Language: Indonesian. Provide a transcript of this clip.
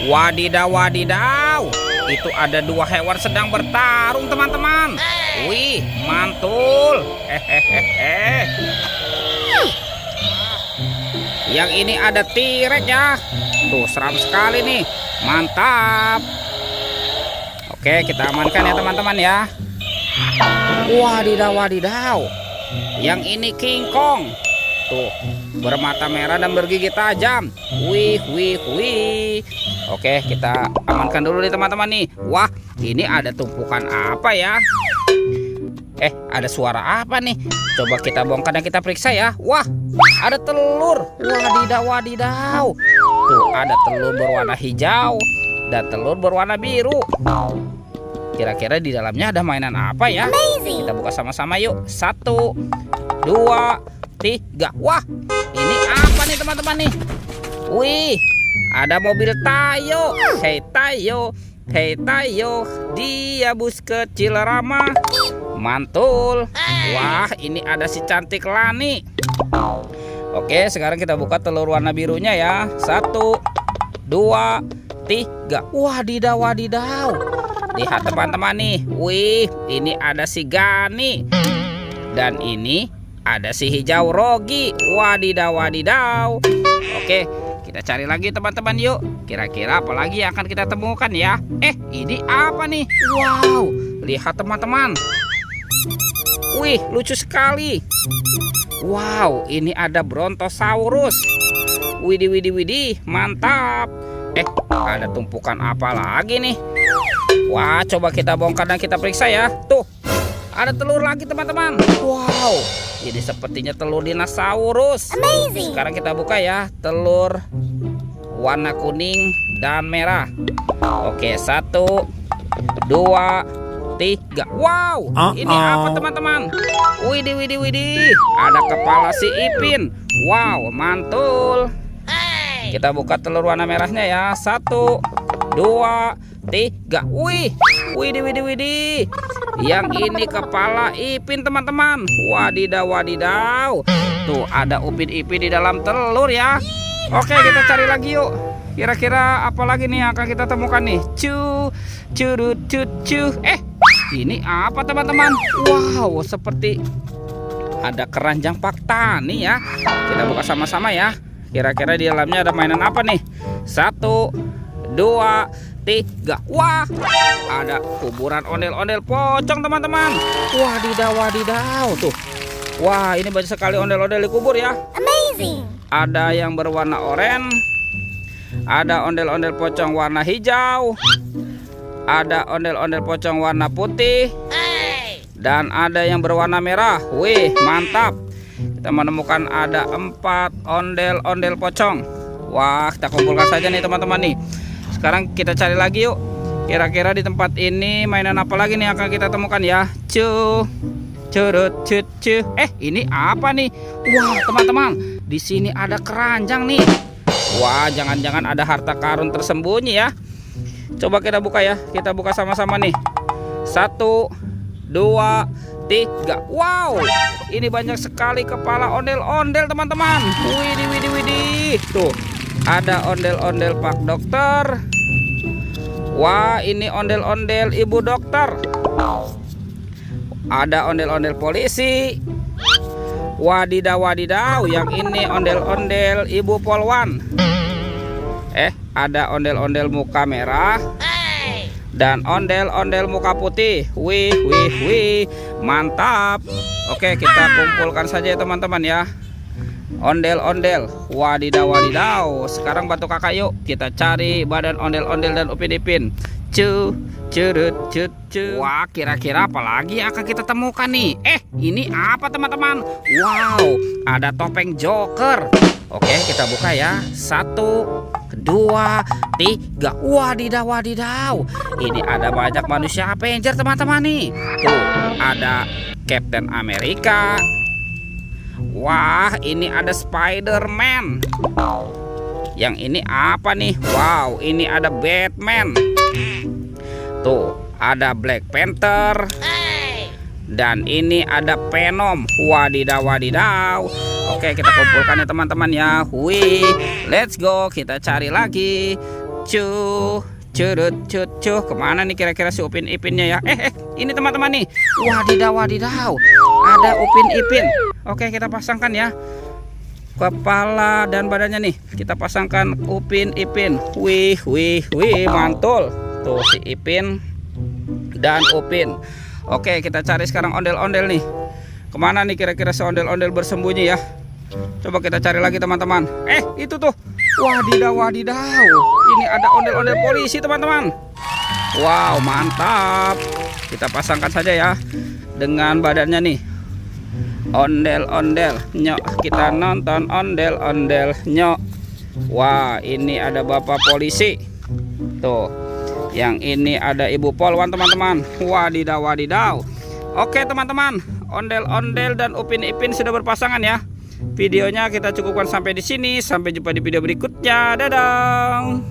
Wadidaw, wadidaw. Itu ada dua hewan sedang bertarung, teman-teman. Wih, mantul. Hehehe. Yang ini ada T-Rex ya. Tuh, seram sekali nih. Mantap. Oke, kita amankan ya teman-teman ya. Wadidaw, wadidaw. Yang ini King Kong. Tuh, bermata merah dan bergigi tajam. Wih, wih, wih. Oke, kita amankan dulu nih teman-teman nih. Wah, ini ada tumpukan apa ya? Ada suara apa nih? Coba kita bongkar dan kita periksa ya. Wah, ada telur. Wadidaw, wadidaw. Tuh, ada telur berwarna hijau dan telur berwarna biru. Kira-kira di dalamnya ada mainan apa ya? Kita buka sama-sama yuk. 1, 2, 3. Wah, ini apa nih teman-teman nih? Wih, ada mobil Tayo. Hei Tayo, hei Tayo, dia bus kecil ramah. Mantul. Wah, ini ada si cantik Lani. Oke, sekarang kita buka telur warna birunya ya. 1, 2, 3. Wadidaw, wadidaw. Lihat teman-teman nih. Wih, ini ada si Gani. Dan ini ada si hijau Rogi. Wadidaw, wadidaw. Oke, kita cari lagi teman-teman yuk. Kira-kira apa lagi yang akan kita temukan ya? Ini apa nih? Wow, lihat teman-teman. Wih, lucu sekali. Wow, ini ada Brontosaurus. Widih, widih, widih, mantap. Ada tumpukan apa lagi nih? Wah, coba kita bongkar dan kita periksa ya. Tuh, ada telur lagi teman-teman. Wow, ini sepertinya telur dinosaurus. Amazing. Sekarang kita buka ya. Telur warna kuning dan merah. Oke, 1, 2, 3. Wow, ini apa teman-teman? Widih, widih, widih. Ada kepala si Ipin. Wow, mantul. Kita buka telur warna merahnya ya. 1, 2, 3. Wih, widih, widih, widih. Yang ini kepala Ipin teman-teman. Wadidaw, wadidaw. Tuh, ada Upin Ipin di dalam telur ya. Oke, kita cari lagi yuk. Kira-kira apa lagi nih yang akan kita temukan nih? Curut, cu. Ini apa teman-teman? Wow, seperti ada keranjang Paktani ya. Kita buka sama-sama ya. Kira-kira di dalamnya ada mainan apa nih? 1, 2, 3. Wah, ada kuburan ondel-ondel pocong teman-teman. Wadidaw, wadidaw. Tuh, wah, ini banyak sekali ondel-ondel di kubur ya. Amazing. Ada yang berwarna oranye. Ada ondel-ondel pocong warna hijau. Ada ondel-ondel pocong warna putih. Dan ada yang berwarna merah. Wih, mantap. Kita menemukan ada 4 ondel-ondel pocong. Wah, kita kumpulkan saja nih teman-teman nih. Sekarang kita cari lagi yuk. Kira-kira di tempat ini mainan apa lagi nih akan kita temukan ya? Curut, cu. Ini apa nih? Wah, teman-teman, di sini ada keranjang nih. Wah, jangan-jangan ada harta karun tersembunyi ya. Coba kita buka ya. Kita buka sama-sama nih. 1, 2, 3. Wow, ini banyak sekali kepala ondel-ondel teman-teman. Widih, widih, widih. Tuh, ada ondel-ondel Pak Dokter. Wah, ini ondel-ondel Ibu Dokter. Ada ondel-ondel polisi. Wadidaw, wadidaw. Yang ini ondel-ondel Ibu Polwan. Ada ondel-ondel muka merah. Dan ondel-ondel muka putih. Wih, wih, wih, mantap. Oke, kita kumpulkan saja ya teman-teman ya. Ondel-ondel. Wadidaw, wadidaw. Sekarang bantu kakak yuk. Kita cari badan ondel-ondel dan Upin Ipin. Curut, cu. Wah, kira-kira apa lagi yang akan kita temukan nih? Ini apa teman-teman? Wow, ada topeng Joker. Oke, kita buka ya. 1, 2, 3. Wadidaw, wadidaw. Ini ada banyak manusia Avenger teman-teman nih. Tuh, ada Captain America. Wah, ini ada Spider-Man. Yang ini apa nih? Wow, ini ada Batman. Tuh, ada Black Panther. Dan ini ada Venom. Wadidaw, wadidaw. Oke, kita kumpulkan ya teman-teman ya. Wih, let's go. Kita cari lagi. Curut, kemana nih kira-kira si Upin Ipinnya ya? Ini teman-teman nih. Wadidaw. Ada Upin Ipin. Oke, kita pasangkan ya. Kepala dan badannya nih. Kita pasangkan Upin Ipin. Wih, mantul. Tuh si Ipin dan Upin. Oke, kita cari sekarang ondel-ondel nih. Kemana nih kira-kira si ondel-ondel bersembunyi ya? Coba kita cari lagi teman-teman. Itu tuh. Wadidaw. Ini ada ondel-ondel polisi teman-teman. Wow, mantap. Kita pasangkan saja ya dengan badannya nih. Ondel-ondel nyok. Kita nonton ondel-ondel nyok. Wah, ini ada bapak polisi. Tuh. Yang ini ada ibu polwan teman-teman. Wadidaw. Oke teman-teman, ondel-ondel dan Upin Ipin sudah berpasangan ya. Videonya kita cukupkan sampai di sini. Sampai jumpa di video berikutnya. Dadah.